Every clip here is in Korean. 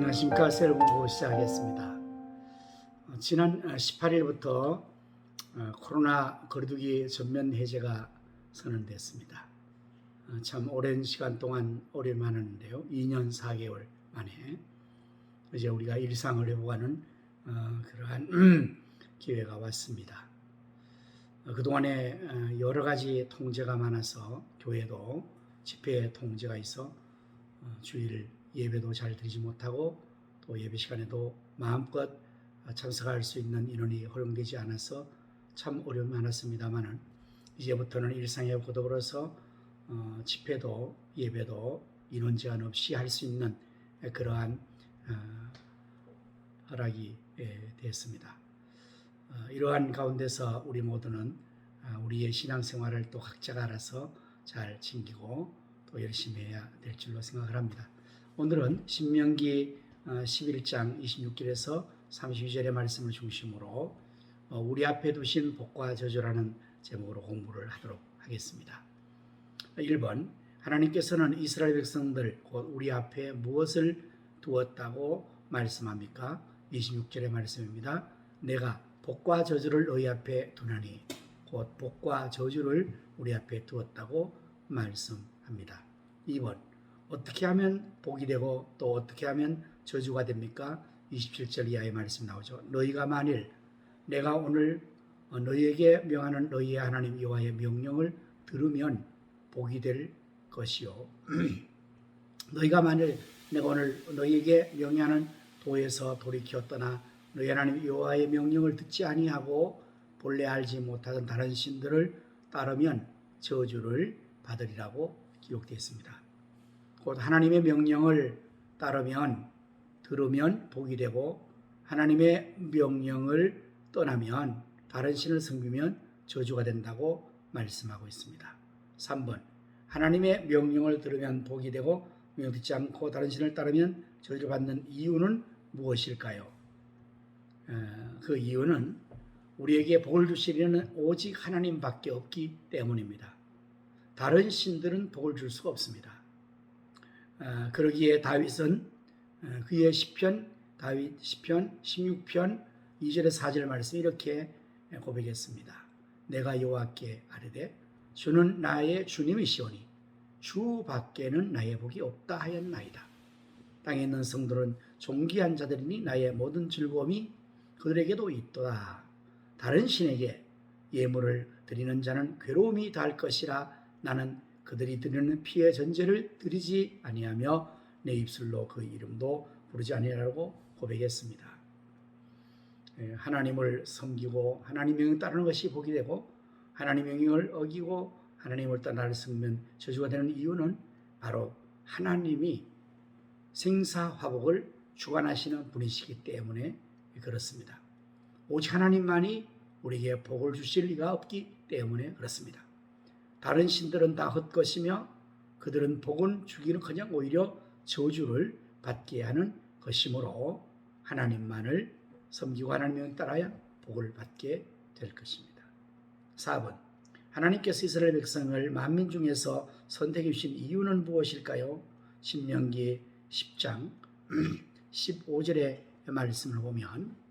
안녕하십니까. 셀 공부 시작하겠습니다. 지난 18일부터 코로나 거리두기 전면 해제가 선언됐습니다. 참 오랜 시간 동안 오랜만 하는데요. 2년 4개월 만에 이제 우리가 일상을 회복하는 그러한 기회가 왔습니다. 그동안에 여러 가지 통제가 많아서 교회도 집회 통제가 있어 주일 예배도 잘 드리지 못하고 또 예배 시간에도 마음껏 참석할 수 있는 인원이 허용되지 않아서 참 어려움이 많았습니다만은 이제부터는 일상회복과 더불어서 집회도 예배도 인원 제한 없이 할 수 있는 그러한 허락이 됐습니다. 이러한 가운데서 우리 모두는 우리의 신앙생활을 또 각자가 알아서 잘 챙기고 또 열심히 해야 될 줄로 생각을 합니다. 오늘은 신명기 11장 26절에서 32절의 말씀을 중심으로 우리 앞에 두신 복과 저주라는 제목으로 공부를 하도록 하겠습니다. 1번, 하나님께서는 이스라엘 백성들 곧 우리 앞에 무엇을 두었다고 말씀합니까? 26절의 말씀입니다. 내가 복과 저주를 너희 앞에 두나니, 곧 복과 저주를 우리 앞에 두었다고 말씀합니다. 2번, 어떻게 하면 복이 되고 또 어떻게 하면 저주가 됩니까? 27절 이하의 말씀 나오죠. 너희가 만일 내가 오늘 너희에게 명하는 너희의 하나님 여호와의 명령을 들으면 복이 될 것이요. 너희가 만일 내가 오늘 너희에게 명하는 도에서 돌이켜 떠나 너희 하나님 여호와의 명령을 듣지 아니하고 본래 알지 못하던 다른 신들을 따르면 저주를 받으리라고 기록되어 있습니다. 곧 하나님의 명령을 따르면 들으면 복이 되고 하나님의 명령을 떠나면 다른 신을 섬기면 저주가 된다고 말씀하고 있습니다. 3번, 하나님의 명령을 들으면 복이 되고 명령 듣지 않고 다른 신을 따르면 저주를 받는 이유는 무엇일까요? 그 이유는 우리에게 복을 주시려는 오직 하나님밖에 없기 때문입니다. 다른 신들은 복을 줄 수가 없습니다. 그러기에 다윗은 그의 시편 16편 2절에 4절 말씀 이렇게 고백했습니다. 내가 여호와께 아뢰되 주는 나의 주님이시오니 주 밖에는 나의 복이 없다 하였나이다. 땅에 있는 성들은 존귀한 자들이니 나의 모든 즐거움이 그들에게도 있도다. 다른 신에게 예물을 드리는 자는 괴로움이 더할 것이라. 나는 그들이 드리는 피의 전제를 드리지 아니하며 내 입술로 그 이름도 부르지 아니하라고 고백했습니다. 하나님을 섬기고 하나님 명령 따르는 것이 복이 되고 하나님 명령을 어기고 하나님을 떠나를 섬기면 저주가 되는 이유는 바로 하나님이 생사화복을 주관하시는 분이시기 때문에 그렇습니다. 오직 하나님만이 우리에게 복을 주실 리가 없기 때문에 그렇습니다. 다른 신들은 다 헛것이며 그들은 복은 주기는커녕 오히려 저주를 받게 하는 것이므로 하나님만을 섬기고 하나님을 따라야 복을 받게 될 것입니다. 4번, 하나님께서 이스라엘 백성을 만민 중에서 선택해 주신 이유는 무엇일까요? 신명기 10장 15절의 말씀을 보면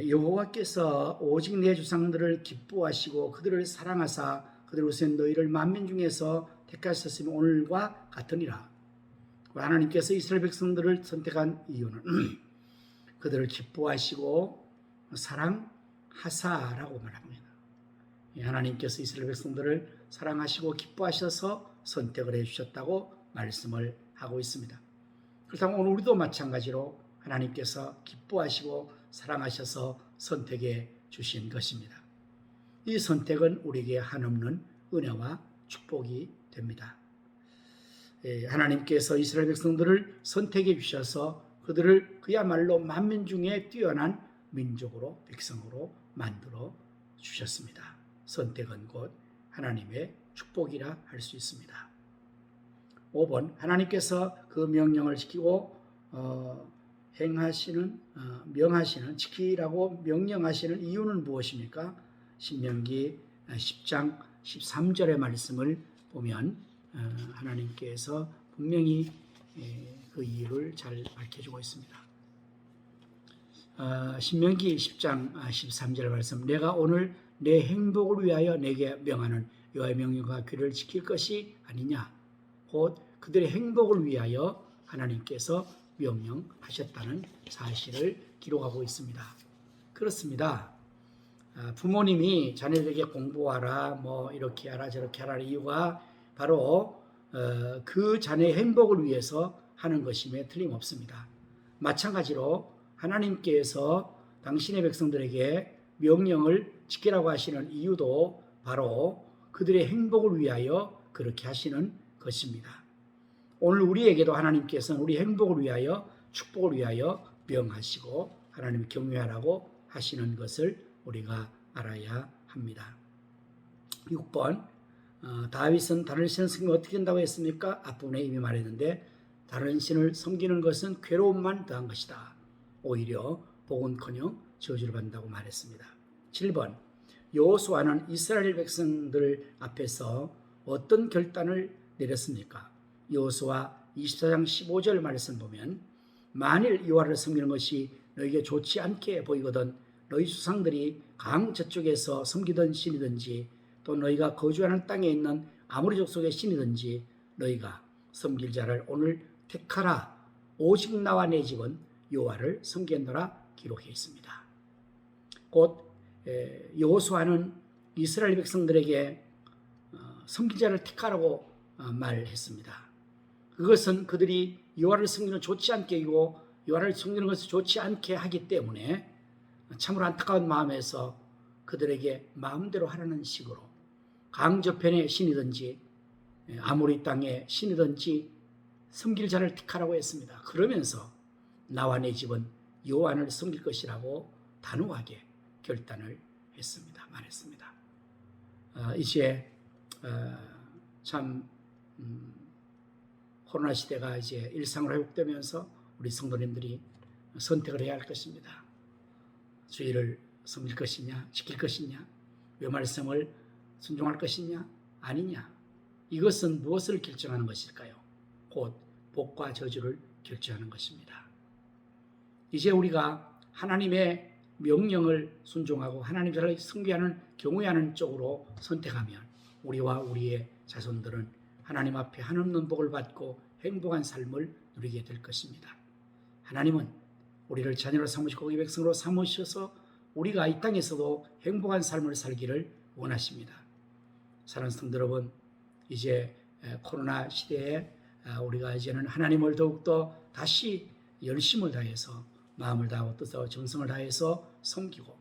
여호와께서 오직 내 조상들을 기뻐하시고 그들을 사랑하사 그들 우선 너희를 만민 중에서 택하셨으며 오늘과 같으니라. 하나님께서 이스라엘 백성들을 선택한 이유는 그들을 기뻐하시고 사랑하사라고 말합니다. 하나님께서 이스라엘 백성들을 사랑하시고 기뻐하셔서 선택을 해주셨다고 말씀을 하고 있습니다. 그렇다면 오늘 우리도 마찬가지로 하나님께서 기뻐하시고 사랑하셔서 선택해 주신 것입니다. 이 선택은 우리에게 한없는 은혜와 축복이 됩니다. 하나님께서 이스라엘 백성들을 선택해 주셔서 그들을 그야말로 만민 중에 뛰어난 민족으로 백성으로 만들어 주셨습니다. 선택은 곧 하나님의 축복이라 할 수 있습니다. 5번, 하나님께서 그 명령을 지키고 명하시는 지키라고 명령하시는 이유는 무엇입니까? 신명기 10장 13절의 말씀을 보면 하나님께서 분명히 그 이유를 잘 밝혀주고 있습니다. 신명기 10장 13절 말씀, 내가 오늘 내 행복을 위하여 내게 명하는 여호와의 명령과 규례를 지킬 것이 아니냐. 곧 그들의 행복을 위하여 하나님께서 명령하셨다는 사실을 기록하고 있습니다. 그렇습니다. 부모님이 자녀들에게 공부하라, 뭐 이렇게 하라 저렇게 하라는 이유가 바로 그 자녀의 행복을 위해서 하는 것임에 틀림없습니다. 마찬가지로 하나님께서 당신의 백성들에게 명령을 지키라고 하시는 이유도 바로 그들의 행복을 위하여 그렇게 하시는 것입니다. 오늘 우리에게도 하나님께서는 우리 행복을 위하여, 축복을 위하여 명하시고 하나님 경외하라고 하시는 것을 우리가 알아야 합니다. 6번, 다윗은 다른 신을 섬기면 어떻게 된다고 했습니까? 앞부분에 이미 말했는데, 다른 신을 섬기는 것은 괴로움만 더한 것이다. 오히려 복은커녕 저주를 받는다고 말했습니다. 7번, 여호수아는 이스라엘 백성들 앞에서 어떤 결단을 내렸습니까? 여호수아 24장 15절 말씀 보면, 만일 여호와를 섬기는 것이 너에게 좋지 않게 보이거든 너희 조상들이 강 저쪽에서 섬기던 신이든지 또 너희가 거주하는 땅에 있는 아모리 족속의 신이든지 너희가 섬길 자를 오늘 택하라. 오직 나와 내 집은 여호와를 섬기노라 기록해 있습니다. 곧 여호수아는 이스라엘 백성들에게 섬길 자를 택하라고 말했습니다. 그것은 그들이 여호와를 섬기는 좋지 않게 이고 여호와를 섬기는 것을 좋지 않게 하기 때문에 참으로 안타까운 마음에서 그들에게 마음대로 하라는 식으로 강 저편의 신이든지 아모리 땅의 신이든지 섬길 자를 택하라고 했습니다. 그러면서 나와 내 집은 여호와를 섬길 것이라고 단호하게 결단을 했습니다. 말했습니다. 이제 참 코로나 시대가 이제 일상으로 회복되면서 우리 성도님들이 선택을 해야 할 것입니다. 주의를 섬길 것이냐, 지킬 것이냐, 왜 말씀을 순종할 것이냐, 아니냐. 이것은 무엇을 결정하는 것일까요? 곧 복과 저주를 결정하는 것입니다. 이제 우리가 하나님의 명령을 순종하고 하나님을 섬기하는 경외하는 쪽으로 선택하면 우리와 우리의 자손들은 하나님 앞에 한없는 복을 받고 행복한 삶을 누리게 될 것입니다. 하나님은 우리를 자녀로 삼으시고 그의 백성으로 삼으셔서 우리가 이 땅에서도 행복한 삶을 살기를 원하십니다. 사랑하는 성도 여러분, 이제 코로나 시대에 우리가 이제는 하나님을 더욱더 다시 열심을 다해서 마음을 다하고 뜻하고 정성을 다해서 섬기고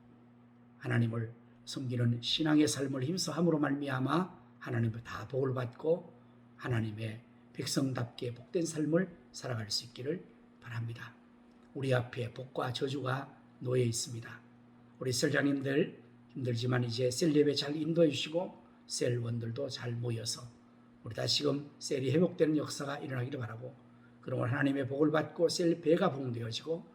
하나님을 섬기는 신앙의 삶을 힘써함으로 말미암아 하나님을 다 복을 받고 하나님의 백성답게 복된 삶을 살아갈 수 있기를 바랍니다. 우리 앞에 복과 저주가 놓여 있습니다. 우리 셀장님들 힘들지만 이제 셀 예배 잘 인도해 주시고 셀원들도 잘 모여서 우리 다시금 셀이 회복되는 역사가 일어나기를 바라고, 그러면 하나님의 복을 받고 셀 배가 부흥되어지고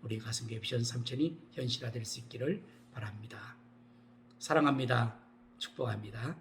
우리 가슴교회 비전 3천이 현실화될 수 있기를 바랍니다. 사랑합니다. 축복합니다.